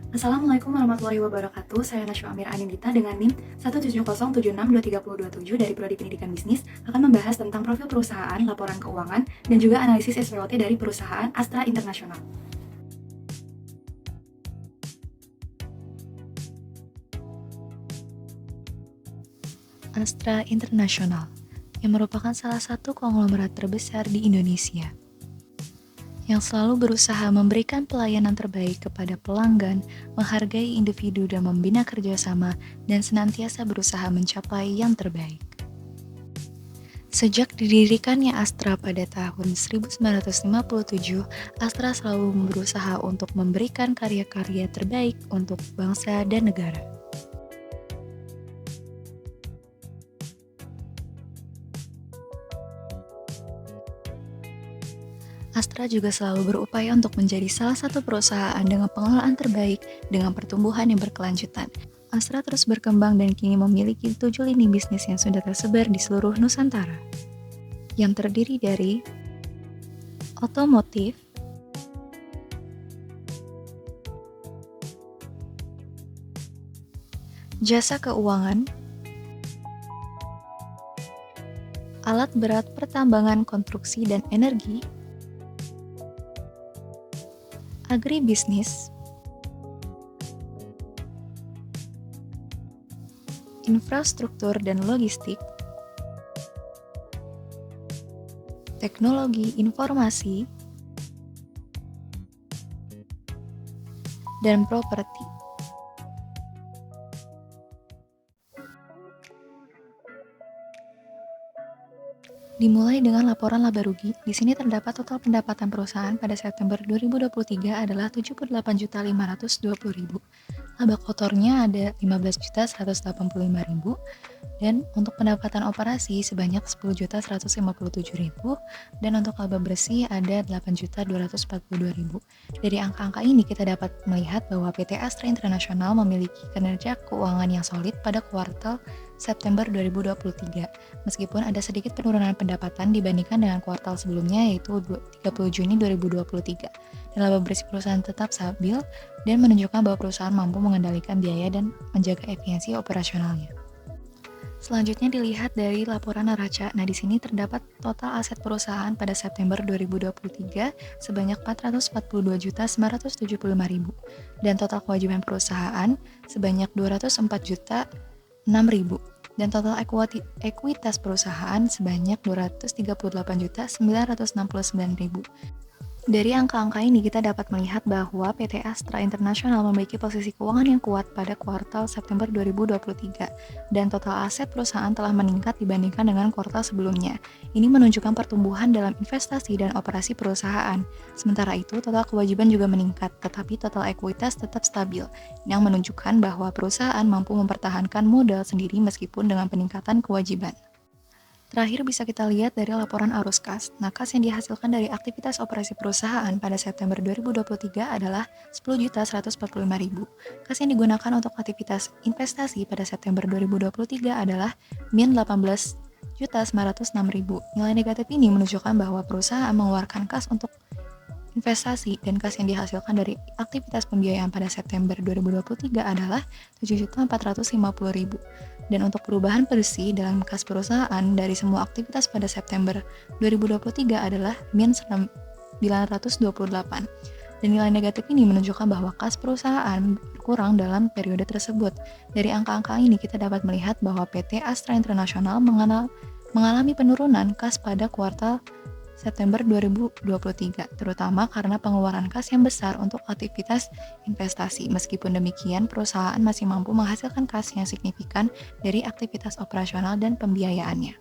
Assalamualaikum warahmatullahi wabarakatuh. Saya Nashwa Amir Anindita dengan NIM 170762327 dari Prodi Pendidikan Bisnis akan membahas tentang profil perusahaan, laporan keuangan, dan juga analisis SWOT dari perusahaan Astra International. Astra International, yang merupakan salah satu konglomerat terbesar di Indonesia, yang selalu berusaha memberikan pelayanan terbaik kepada pelanggan, menghargai individu dan membina kerjasama, dan senantiasa berusaha mencapai yang terbaik. Sejak didirikannya Astra pada tahun 1957, Astra selalu berusaha untuk memberikan karya-karya terbaik untuk bangsa dan negara. Astra juga selalu berupaya untuk menjadi salah satu perusahaan dengan pengelolaan terbaik dengan pertumbuhan yang berkelanjutan. Astra terus berkembang dan kini memiliki 7 lini bisnis yang sudah tersebar di seluruh Nusantara, yang terdiri dari otomotif, jasa keuangan, alat berat pertambangan konstruksi dan energi, agribisnis, infrastruktur dan logistik, teknologi informasi, dan properti. Dimulai dengan laporan laba rugi. Di sini terdapat total pendapatan perusahaan pada September 2023 adalah 78.520.000. Laba kotornya ada 15.185.000 dan untuk pendapatan operasi sebanyak 10.157.000 dan untuk laba bersih ada 8.242.000. Dari angka-angka ini kita dapat melihat bahwa PT Astra International memiliki kinerja keuangan yang solid pada kuartal September 2023, meskipun ada sedikit penurunan pendapatan dibandingkan dengan kuartal sebelumnya yaitu 30 Juni 2023. Dan laba bersih perusahaan tetap stabil dan menunjukkan bahwa perusahaan mampu mengendalikan biaya dan menjaga efisiensi operasionalnya. Selanjutnya dilihat dari laporan neraca. Nah, di sini terdapat total aset perusahaan pada September 2023 sebanyak 442.975.000 dan total kewajiban perusahaan sebanyak 204.006.000 dan total ekuitas perusahaan sebanyak 238.969.000. Dari angka-angka ini kita dapat melihat bahwa PT Astra International memiliki posisi keuangan yang kuat pada kuartal September 2023 dan total aset perusahaan telah meningkat dibandingkan dengan kuartal sebelumnya. Ini menunjukkan pertumbuhan dalam investasi dan operasi perusahaan. Sementara itu, total kewajiban juga meningkat, tetapi total ekuitas tetap stabil, yang menunjukkan bahwa perusahaan mampu mempertahankan modal sendiri meskipun dengan peningkatan kewajiban. Terakhir bisa kita lihat dari laporan arus kas. Nah, kas yang dihasilkan dari aktivitas operasi perusahaan pada September 2023 adalah 10.145.000. Kas yang digunakan untuk aktivitas investasi pada September 2023 adalah min 18.906.000. Nilai negatif ini menunjukkan bahwa perusahaan mengeluarkan kas untuk investasi dan kas yang dihasilkan dari aktivitas pembiayaan pada September 2023 adalah 7.450.000. Dan untuk perubahan bersih dalam kas perusahaan dari semua aktivitas pada September 2023 adalah min 928. Dan nilai negatif ini menunjukkan bahwa kas perusahaan berkurang dalam periode tersebut. Dari angka-angka ini kita dapat melihat bahwa PT Astra International mengalami penurunan kas pada kuartal September 2023, terutama karena pengeluaran kas yang besar untuk aktivitas investasi. Meskipun demikian, perusahaan masih mampu menghasilkan kas yang signifikan dari aktivitas operasional dan pembiayaannya.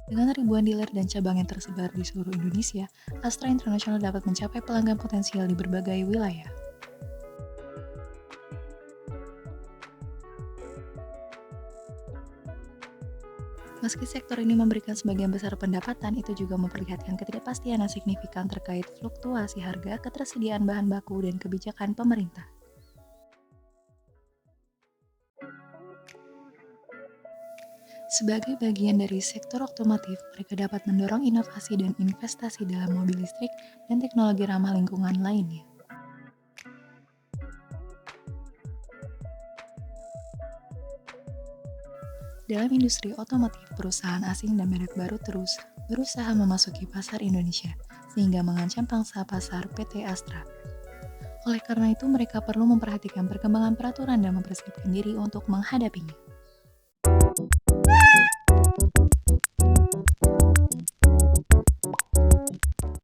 Dengan ribuan dealer dan cabang yang tersebar di seluruh Indonesia, Astra International dapat mencapai pelanggan potensial di berbagai wilayah. Meski sektor ini memberikan sebagian besar pendapatan, itu juga memperlihatkan ketidakpastian yang signifikan terkait fluktuasi harga, ketersediaan bahan baku, dan kebijakan pemerintah. Sebagai bagian dari sektor otomotif, mereka dapat mendorong inovasi dan investasi dalam mobil listrik dan teknologi ramah lingkungan lainnya. Dalam industri otomotif, perusahaan asing dan merek baru terus berusaha memasuki pasar Indonesia, sehingga mengancam pangsa pasar PT Astra. Oleh karena itu, mereka perlu memperhatikan perkembangan peraturan dan mempersiapkan diri untuk menghadapinya.